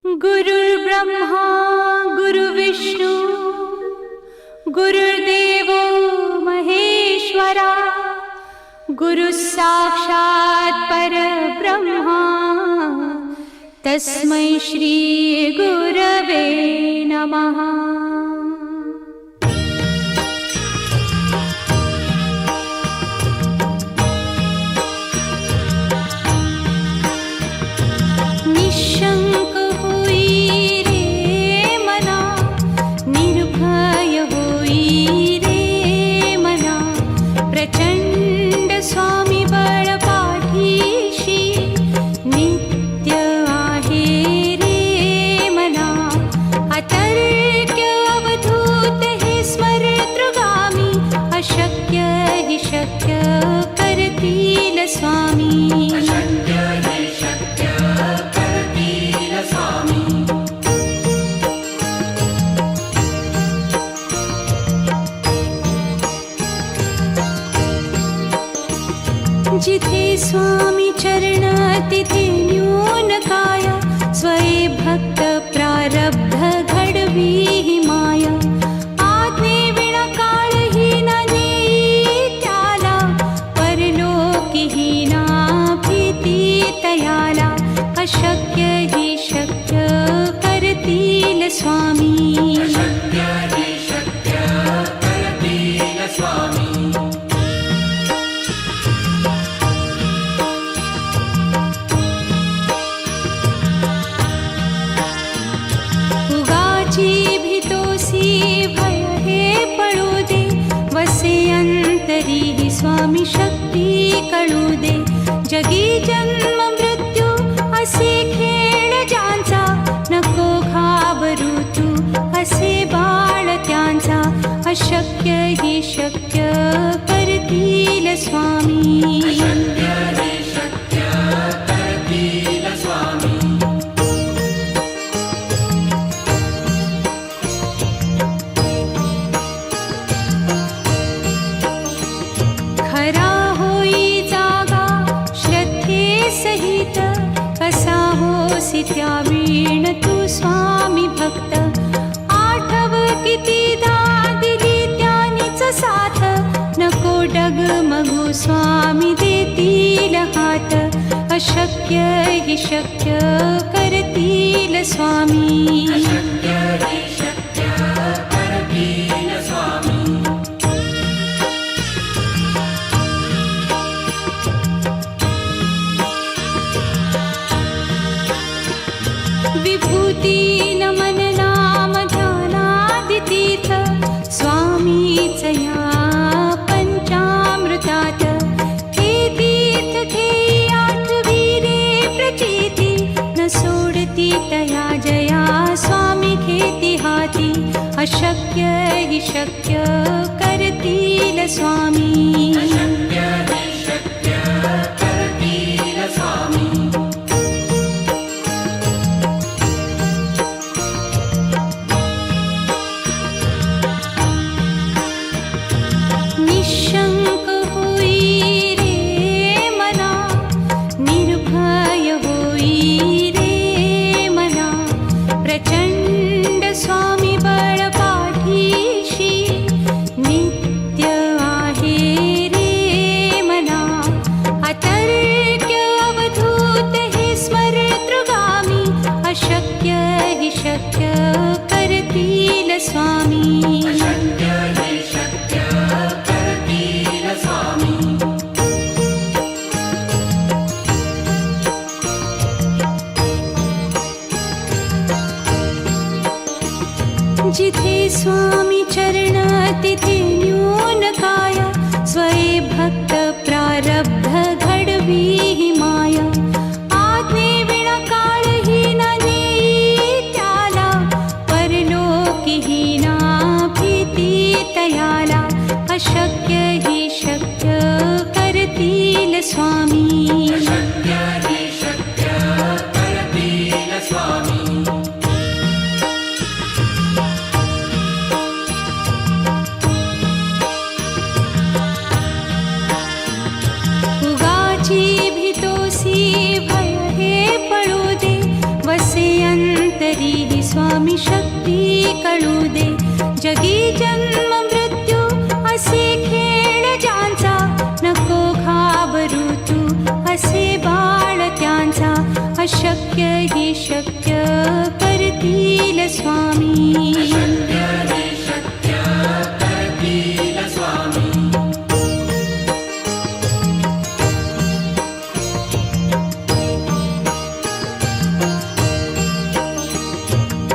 गुरुर्ब्रह्मा गुरुर्विष्णू गुरुर्देवो महेश्वरा गुरुसाक्षात् परब्रह्मा तस्मै श्री गुरवे नमः। निशंक होई रे मना, निर्भय होई रे मना, प्रचंड स्वामी बळ पाठीशी नित्य आहे रे मना। अतर्क्य अवधूत हे स्मरतृगामी, अशक्य हि शक्य करतील स्वामी। जिथे स्वामी चरण तिथे न्यून काय, स्वये भक्त प्रारब्ध घडवी ही माया। आज्ञे विना काळही न नेई त्याला, परलोकी ही ना भीती तयाला। अशक्य ही शक्य करतील स्वामी। स्वामी शक्ती कळू दे, जगी जन्म मृत्यू असे खेळ ज्यांचा। नको घाबरू तू असे बाळ त्यांचा, अशक्य ही शक्य करतील स्वामी। खरा होई जागा श्रद्धे सहित, कसा होसी त्या वीण तू स्वामी भक्त। आठव कितीदा दिली त्यानीच साथ, नको डगमगू स्वामी देतील हात। अशक्य हि शक्य करतील स्वामी। विभूती नमन नाम ध्यानादितीर्थ, स्वामीच या पंचामृतात। हे तीर्थ घेई आठवी रे प्रचिती, न सोडती तया जया स्वामी घेती हाती। अशक्य हि शक्य करतील स्वामी। निशंक होई रे मना, निर्भय होई रे मना, प्रचंड स्वामी बळ पाठीशी नित्य आहे रे मना। अतर्क्य अवधूत हे स्मरतृगामी, अशक्य हि शक्य करतील स्वामी। जिथे स्वामी चरण तिथे न्यून काय, स्वये भक्त प्रारब्ध घडवी ही माया। आज्ञे विना काळही न नेई त्याला, परलोकी ही ना भीती तयाला। अशक्य ही शक्य करतील स्वामी। उगाची भीतोसी भय हे पळू दे, वसे अंत अंतरी स्वामी शक्ती कळू दे. जगी जन्म मृत्यू असे खेळ ज्यांचा, नको घाबरू तू असे बाळ त्यांचा. अशक्य ही शक्य करतील स्वामी.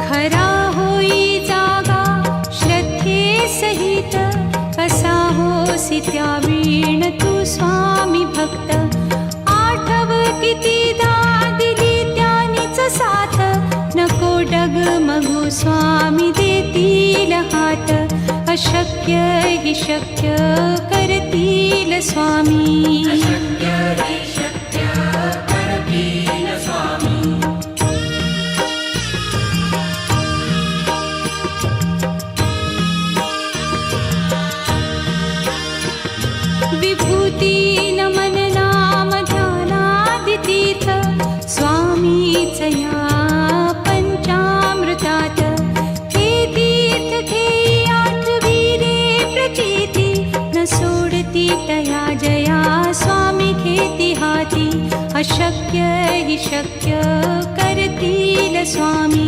खरा होई जागा श्रद्धे सहित, कसा होसी त्यावीण तू स्वामी भक्त. आठव कितीदा दिली त्यानीच साथ, नको डगमगू स्वामी देतील हात. अशक्य ही शक्य करतील स्वामी. विभूती नमन नाम ध्यानादितीर्थ, स्वामीच या पंचामृतात. हे तीर्थ घेई आठविले प्रचिती, न सोडती तया जया स्वामी घेती हाती. अशक्य ही शक्य करतील स्वामी.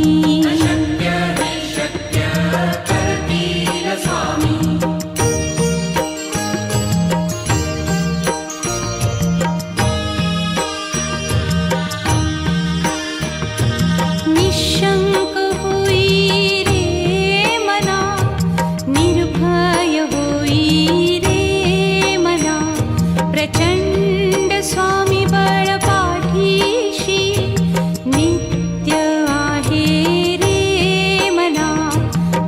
निशंक होई रे मना, निर्भय होई रे मना. प्रचंड स्वामी बळ पाठीशी, नित्य आहे रे मना.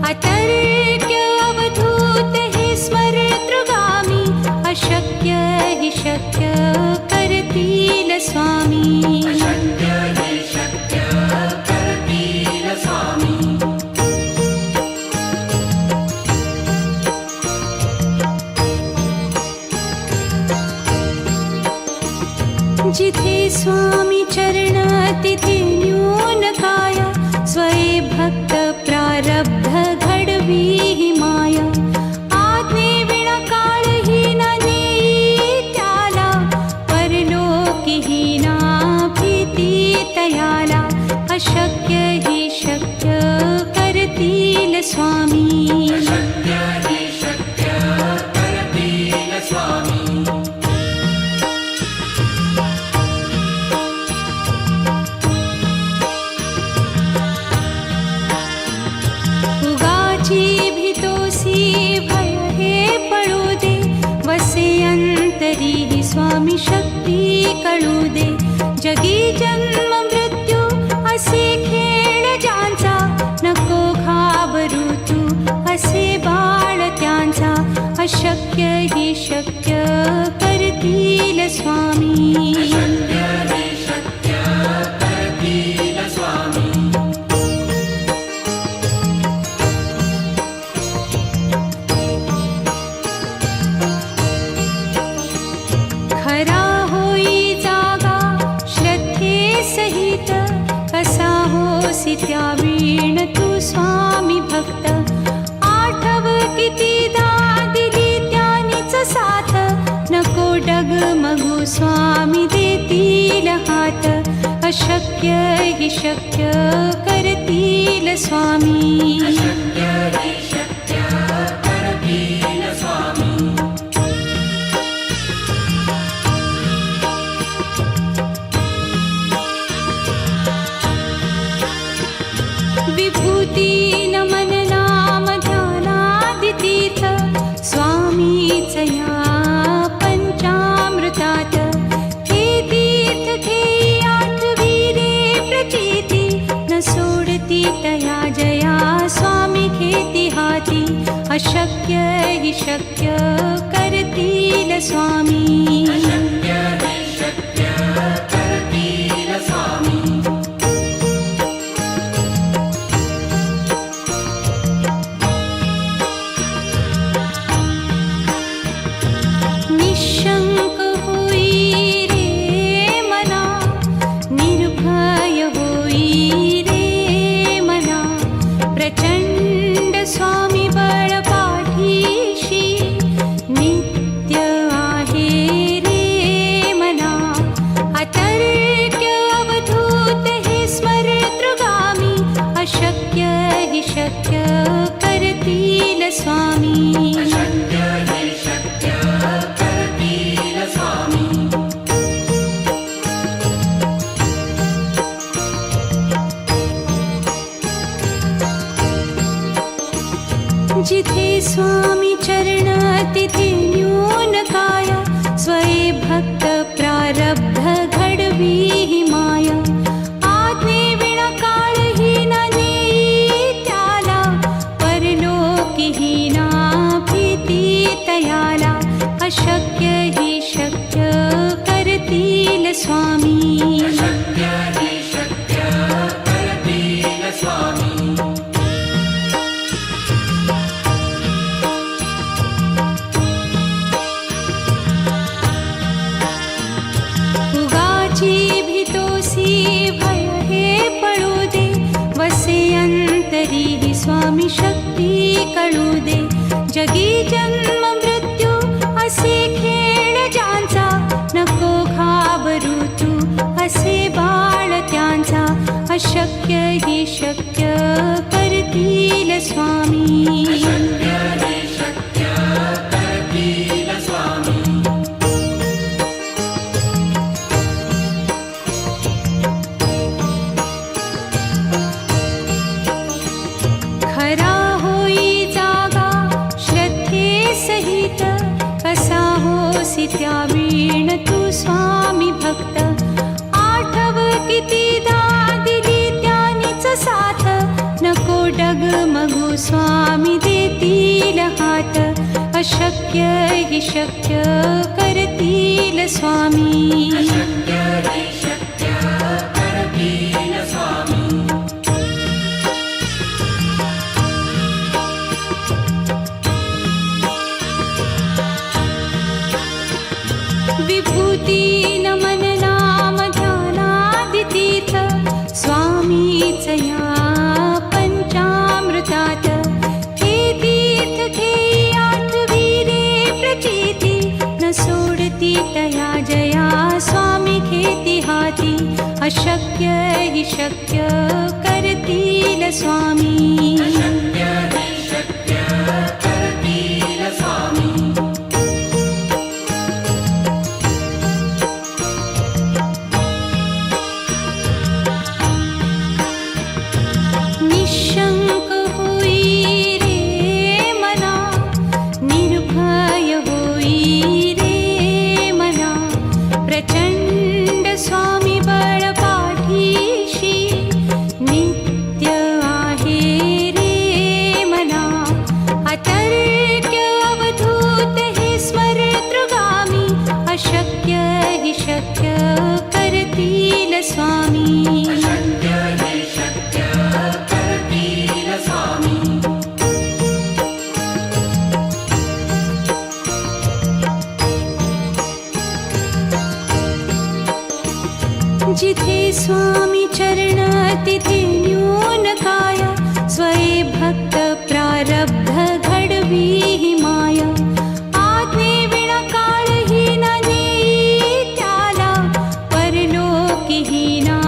अतर्क्य अवधूत हे स्मरतृगामी, अशक्य हि शक्य करतील स्वामी. जिथे स्वामी चरण तिथे न्यून काया, स्वये भक्त प्रारब्ध घडवी ही माया. आज्ञे विना काळही न नेई त्याला, परलोकी ही ना भीती तयाला. अशक्य ही शक्य करतील स्वामी. भीतोसी भय हे पळू दे, वसे अंतरी स्वामी शक्ती कळू दे. जगी जन्म मृत्यू असे खेळ ज्यांचा, नको घाबरू तू असे बाळ त्यांचा. अशक्य ही शक्य करतील स्वामी. खरा होई जागा श्रद्धे सहित, कसा होसी त्यावीण तू स्वामी भक्त. आठव कितीदा दिली त्यानीच साथ, नको डगमगू स्वामी देतील हात. अशक्य हि शक्य करतील स्वामी. विभूती नमन नाम ध्यानादितीर्थ, स्वामीच या पंचामृतात. हे तीर्थ घेई आठविले प्रचिती, न सोडती तया जया स्वामी घेती हाती. अशक्य हि शक्य करतील स्वामी. निशंक होई रे मना, निर्भय होई रे जिथे स्वामी चरण तिथे न्यून काया, स्वये भक्त प्रारब्ध घडवी ही माया. आज्ञे विना काळही न नेई त्याला, परलोकीही ना भीती तयाला. अशक्य ही शक्य करतील स्वामी. अशक्य हि शक्य करतील स्वामी. उगाची भीतोसी भय हे पळू दे, वसे अंतरी ही स्वामी शक्ती कळू दे. जगी जन्म मृत्यू असे खेळ ज्यांचा, नको घाबरू तू असे बाळ त्यांचा. अशक्य ही शक्य करतील स्वामी. अशक्य हि शक्य करतील स्वामी. खरा होई जागा श्रद्धे सहित, कसा होसी त्या वीण तू स्वामी भक्त. आठव कितीदा दिली त्यानीच साथ, नको डगमगू स्वामी देतील हात. अशक्य हि शक्य करतील स्वामी. अशक्य हि शक्य करतील स्वामी. विभूती नमन नाम ध्यानादितीर्थ, स्वामीच या पंचामृतात. हे तीर्थ घेई आठवी रे प्रचिती, न सोडती तया जया स्वामी घेती हाती. अशक्य हि शक्य करतील स्वामी. अशक्य हि शक्य करतील स्वामी. निशंक होई रे मना, निर्भय होई रे मना. प्रचंड स्वामी बळ पाठीशी, नित्य आहे रे मना. अतर्क्य अवधूत हे स्मरतृगामी, अशक्य हि शक्य करतील स्वामी. अशक्य हि शक्य करतील स्वामी. जिथे स्वामी चरण तिथे न्यून काया, स्वये भक्त प्रारब्ध घडवी ही माया. आज्ञे विना काळही न नेई त्याला, परलोकीही ना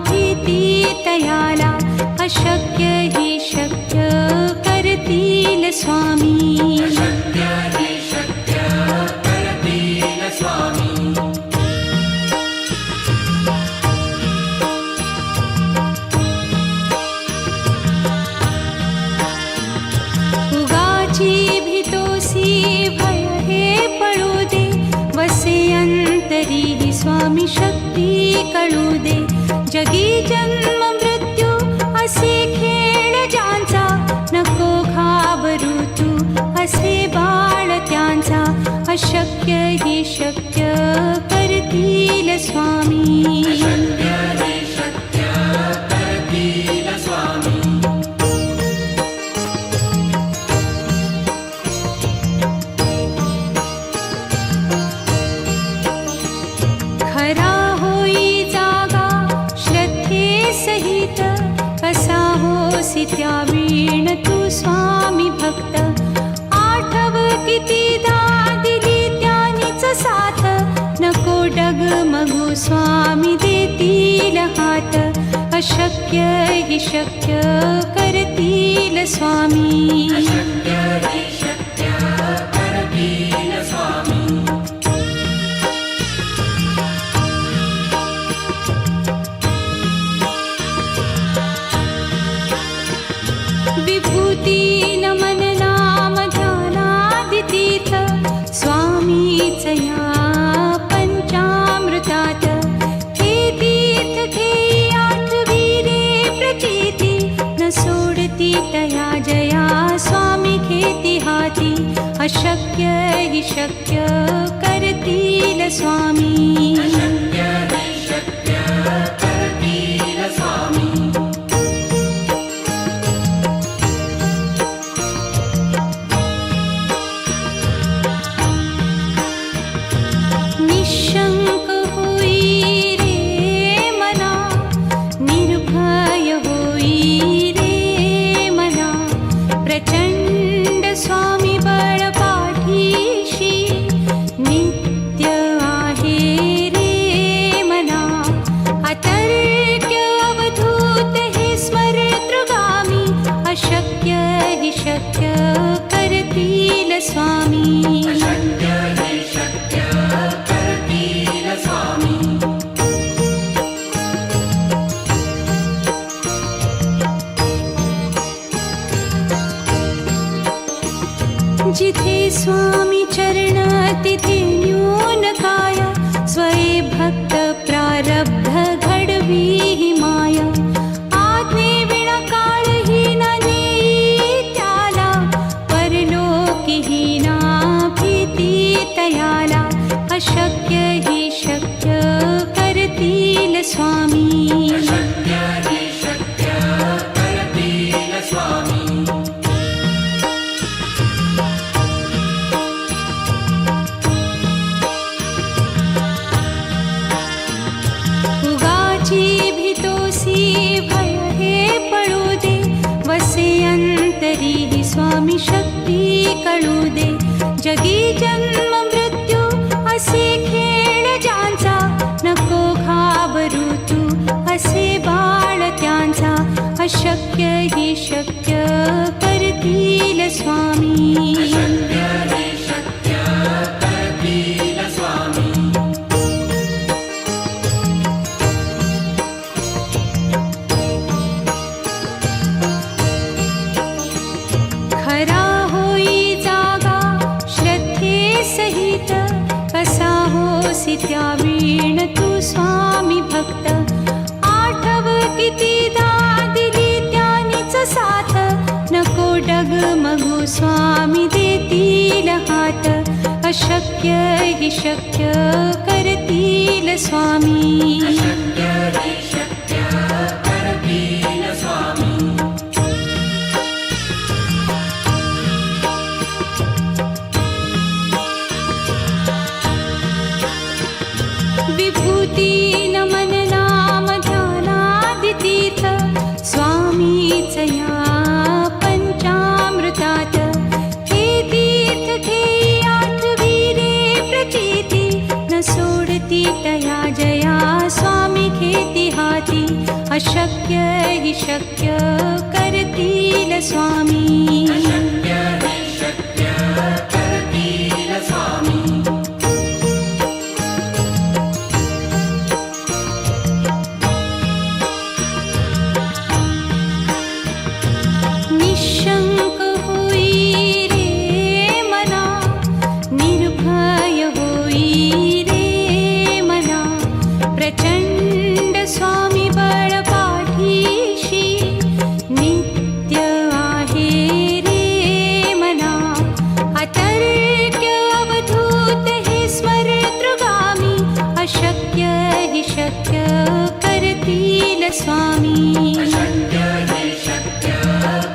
भीती तयाला. अशक्य हि शक्य करतील स्वामी. अशक्य हि शक्य करतील स्वामी. उगाची भीतोसी भय हे पळू दे, वसे अंतरी ही स्वामी शक्ती कळू दे. जगी जन्म मृत्यू असे खेळ ज्यांचा, नको घाबरू तू असे बाळ त्यांचा. अशक्य हि शक्य करतील स्वामी. अशक्य हि शक्य करतील स्वामी. खरा होई जागा श्रद्धे सहित, कसा होसी त्या वीण तू स्वामी भक्त. आठव कितीदा दिली त्यानीच साथ, नको डगमगू स्वामी देतील हात. अशक्य हि शक्य करतील स्वामी. अशक्य हि शक्य करतील स्वामी. विभूती नमन नाम स्वामीचया पंचामृतात हे तीर्थ घेई आठवी रे प्रचिती न सोडती तया जया स्वामी घेती हाती अशक्य हि शक्य करतील स्वामी अशक्य हि शक्य करतील स्वामी निशंक होई रे मना निर्भय होई रे मना प्रचंड स्वामी बळ पाठीशी नित्य आहे रे मना अतर्क्य अवधूत हे स्मरतृगामी अशक्य हि शक्य करतील स्वामी अशक्य हि शक्य करतील स्वामी जिथे स्वामी चरण तिथे न्यून काय स्वये भक्त प्रारब्ध घडवी हि माया आज्ञे विना काळही न नेई त्याला परलोकी हि ना भीती तयाला अशक्य हि शक्य करतील स्वामी अशक्य हि शक्य करतील स्वामी उगाची भीतोसी भय हे पळू दे वसे अंतरी ही स्वामी शक्ती कळू दे जगी जन्म मृत्यू असे खेळ ज्यांचा नको घाबरू तू असे बाळ त्यांचा अशक्य हि शक्य करतील स्वामी अशक्य हि शक्य करतील स्वामी खरा होई जागा श्रद्धे सहित कसा होसी त्या वीण तू स्वामी भक्त आठव कितीदा दिली त्यानीच साथ नको डगमगू स्वामी देतील हात अशक्य हि शक्य करतील स्वामी अशक्य हि शक्य करतील स्वामी विभूती नमन नाम ध्यानादितीर्थ स्वामीचया पंचामृतात हे तीर्थ घेई आठवी रे प्रचिती न सोडती तया जया स्वामी घेती हाती अशक्य हि शक्य करतील स्वामी अशक्य हि शक्य करतील स्वामी निशंक होई रे मना निर्भय होई रे मना प्रचंड स्वामी बळ पाठीशी नित्य आहे रे मना अतर्क्य अवधूत हे स्मरतृगामी अशक्य हि शक्य करतील स्वामी अशक्य हि शक्य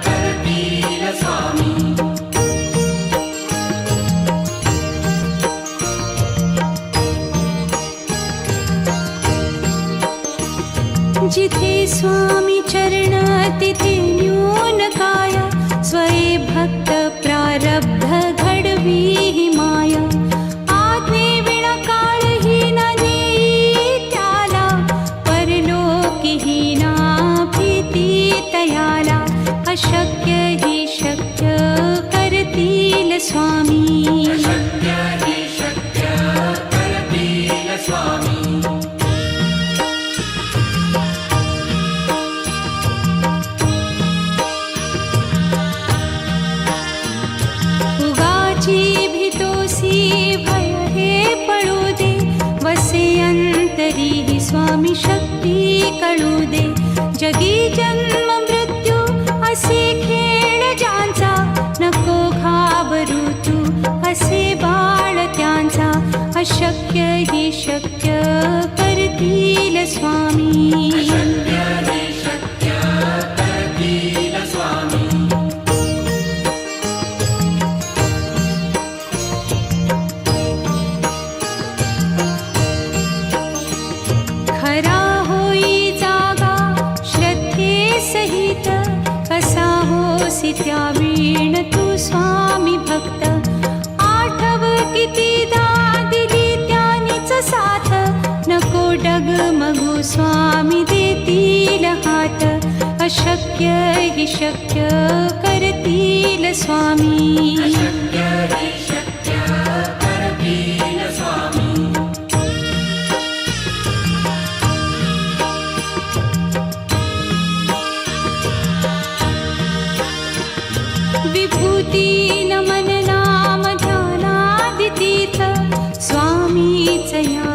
करतील स्वामी जिथे स्वामी चरण तिथे न्यून काय स्वये भक्त प्रारब्ध घडवी हि माया आज्ञे विना काळही न नेई त्याला परलोकी हि ना भीती तयाला अशक्य हि शक्य करतील स्वामी अशक्य हि शक्य करतील स्वामी उगाची भीतोसी भय हे जगी जन्म मृत्यू असे खेळ ज्यांचा, नको घाबरू तू असे बाळ त्यांचा. अशक्य ही शक्य करतील स्वामी. अशक्य हे शक्य करतील स्वामी. खरा होई जागा श्रद्धे सहित, कसा होसी त्या वीण तू स्वामी भक्त. आठव कितीदा दिली त्यानीच साथ, नको डगमगू स्वामी देतील हात. अशक्य ही शक्य करतील स्वामी. अशक्य हे शक्य करतील स्वामी. विभूती नमन नाम ध्यानादितीर्थ, स्वामीच या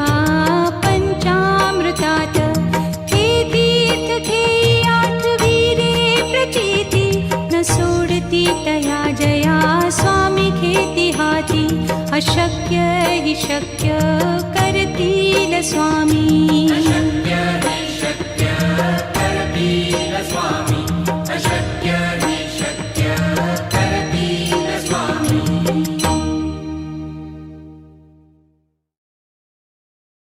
पंचामृतात. हे तीर्थ घेई आठवी रे प्रचिती, न सोडती तया जया स्वामी घेती हाती. अशक्य ही शक्य करतील स्वामी. अशक्य